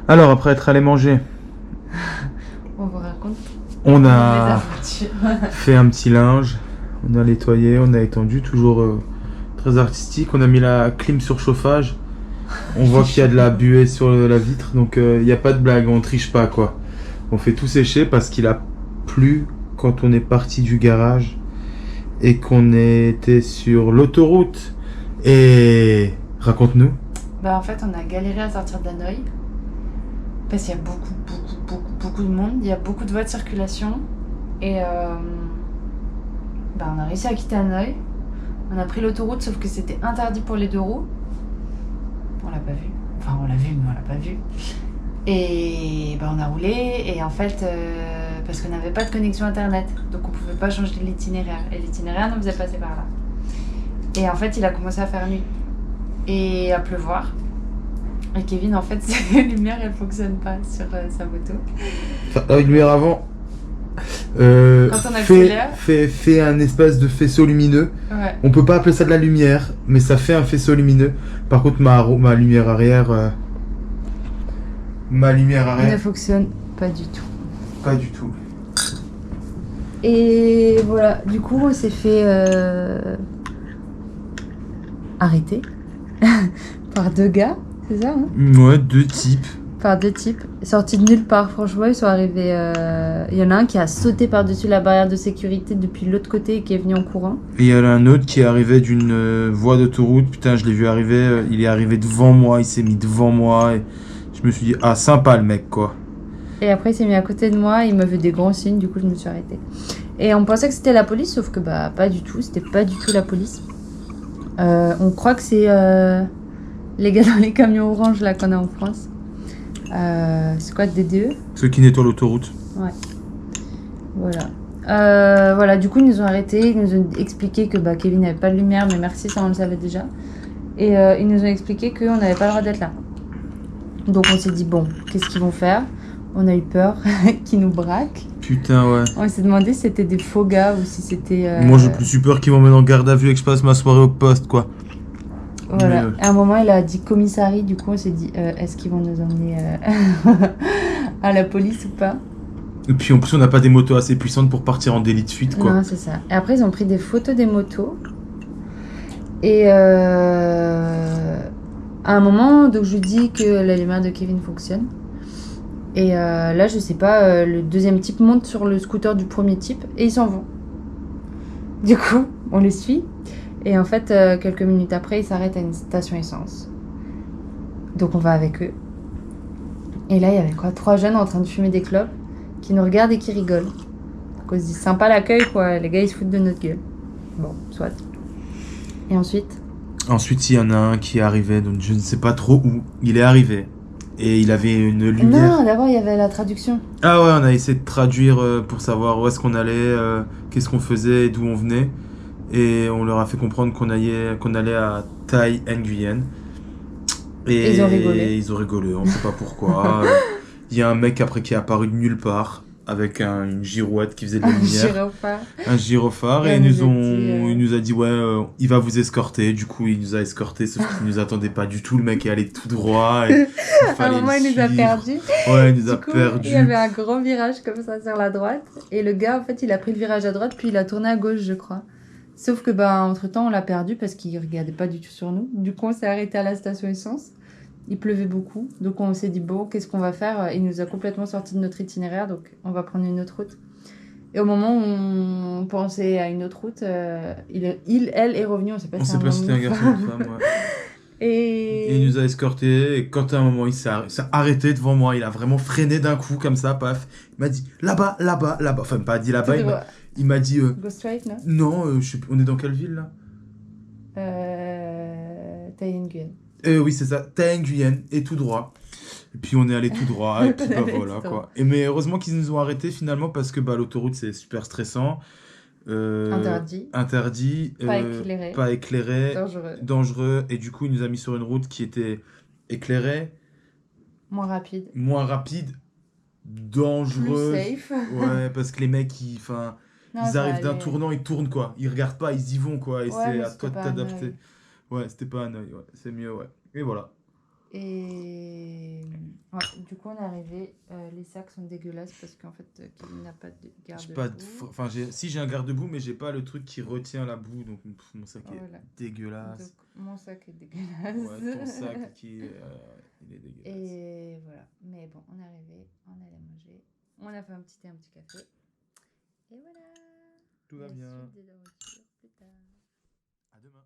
Alors, après être allé manger, On vous raconte on les a aventures. fait un petit linge, on a nettoyé, on a étendu, toujours très artistique. On a mis la clim sur chauffage. On voit qu'il y a de la buée sur la vitre, donc il n'y a pas de blague, on triche pas quoi. On fait tout sécher parce qu'il a plu quand on est parti du garage et qu'on était sur l'autoroute. Et raconte-nous. Bah en fait on a galéré à sortir d'Hanoï parce qu'il y a beaucoup de monde, il y a beaucoup de voies de circulation et bah on a réussi à quitter Hanoï. On a pris l'autoroute sauf que c'était interdit pour les deux roues. On l'a pas vu. Enfin on l'a vu mais on l'a pas vu. Et bah on a roulé et en fait parce qu'on n'avait pas de connexion internet donc on pouvait pas changer l'itinéraire et l'itinéraire nous faisait passer par là. Et en fait il a commencé à faire nuit et à pleuvoir. Et Kevin, en fait, ses lumières, elles fonctionnent pas sur sa moto. Enfin, la lumière avant. Quand on accélère. Fait un espèce de faisceau lumineux. Ouais. On peut pas appeler ça de la lumière, mais ça fait un faisceau lumineux. Par contre, ma lumière arrière. Ma lumière Elle ne arrière. fonctionne pas du tout. Pas du tout. Et voilà, du coup, on s'est fait arrêter par deux gars, c'est ça, hein? Ouais, deux types. Par deux types, sortis de nulle part. Franchement, ils sont arrivés. Il y en a un qui a sauté par-dessus la barrière de sécurité depuis l'autre côté et qui est venu en courant. Et il y en a un autre qui est arrivé d'une voie d'autoroute. Putain, je l'ai vu arriver. Il est arrivé devant moi. Il s'est mis devant moi. Et je me suis dit, ah, sympa le mec, quoi. Et après, il s'est mis à côté de moi. Il m'a fait des grands signes. Du coup, je me suis arrêtée. Et on pensait que c'était la police, sauf que bah pas du tout. C'était pas du tout la police. On croit que c'est les gars dans les camions orange là qu'on a en France. C'est quoi, DDE? Ceux qui nettoient l'autoroute. Ouais. Voilà. Voilà, du coup, ils nous ont arrêtés. Ils nous ont expliqué que bah, Kevin n'avait pas de lumière, mais merci, ça on le savait déjà. Et ils nous ont expliqué qu'on n'avait pas le droit d'être là. Donc on s'est dit, bon, qu'est-ce qu'ils vont faire? On a eu peur qu'ils nous braquent. Putain, ouais. On s'est demandé si c'était des faux gars ou si c'était. Moi, j'ai plus eu peur qu'ils m'emmènent en garde à vue et que je passe ma soirée au poste, quoi. Voilà. Mais, À un moment, il a dit commissariat. Du coup, on s'est dit, est-ce qu'ils vont nous emmener à la police ou pas? Et puis en plus, on n'a pas des motos assez puissantes pour partir en délit de fuite, quoi. Non, c'est ça. Et après, ils ont pris des photos des motos. Et à un moment, donc je lui dis que la lumière de Kevin fonctionne. Et là, je sais pas, le deuxième type monte sur le scooter du premier type et ils s'en vont. Du coup, on les suit. Et en fait, quelques minutes après, ils s'arrêtent à une station essence. Donc on va avec eux. Et là, il y avait quoi? 3 jeunes en train de fumer des clopes qui nous regardent et qui rigolent. Donc on se dit, sympa l'accueil, quoi. Les gars, ils se foutent de notre gueule. Bon, soit. Et ensuite? Ensuite, il y en a un qui est arrivé, donc je ne sais pas trop où. Il est arrivé. Et il avait une lumière. Non, d'abord, il y avait la traduction. Ah ouais, on a essayé de traduire pour savoir où est-ce qu'on allait, qu'est-ce qu'on faisait et d'où on venait. Et on leur a fait comprendre qu'on allait à Thaï Nguyen. Et Ils ont rigolé. Ils ont rigolé, on ne sait pas pourquoi. Il y a un mec après qui est apparu de nulle part avec une girouette qui faisait de la lumière. Gyrophare. Un gyrophare. Et Et on nous a dit, il nous a dit, ouais, il va vous escorter. Du coup, il nous a escorté, sauf qu'il nous attendait pas du tout. Le mec est allé tout droit. Et À un moment, il nous a suivre. perdus. Ouais, il nous a Du coup, perdus. il y avait un grand virage comme ça sur la droite. Et le gars, en fait, il a pris le virage à droite, puis il a tourné à gauche, je crois. Sauf que, bah, entre-temps, on l'a perdu parce qu'il regardait pas du tout sur nous. Du coup, on s'est arrêté à la station essence. Il pleuvait beaucoup. Donc, on s'est dit, bon, qu'est-ce qu'on va faire? Il nous a complètement sorti de notre itinéraire. Donc, on va prendre une autre route. Et au moment où on pensait à une autre route, elle est revenue. On sait pas On si sait pas si c'était un garçon ou une femme, ouais. Et... Et il nous a escortés. Et quand à un moment, il s'est arrêté devant moi. Il a vraiment freiné d'un coup, comme ça, paf. Il m'a dit, là-bas, là-bas, là-bas. Enfin, pas dit là-bas. Il m'a dit... Go straight, non? Non, on est dans quelle ville, là? Thaï Nguyen. Oui, c'est ça, Thaï Nguyen, et tout droit. Et puis on est allé tout droit, et puis bah voilà, quoi. Et mais heureusement qu'ils nous ont arrêtés finalement, parce que bah, l'autoroute, c'est super stressant. Interdit. Pas éclairé. Dangereux. Et du coup, il nous a mis sur une route qui était éclairée. Moins rapide. Dangereuse. Plus safe. Ouais, parce que les mecs, ils arrivent d'un tournant, ils tournent, quoi. Ils regardent pas, ils y vont, quoi. Et c'est à toi de t'adapter. Ouais, c'était pas un œil, ouais. C'est mieux, ouais. Et voilà. Et ouais, du coup, on est arrivé. Les sacs sont dégueulasses parce qu'en fait, Kevin n'a pas de J'ai pas de... garde-boue. Enfin, si j'ai un garde-boue, mais j'ai pas le truc qui retient la boue, donc mon sac est Voilà. Donc, dégueulasse. mon sac est Ouais, ton dégueulasse. sac il est dégueulasse. Et voilà. Mais bon, on est arrivé. On allait manger. On a fait un petit thé, un petit café. Et voilà. Tout va La bien. suite de la voiture plus tard. À demain.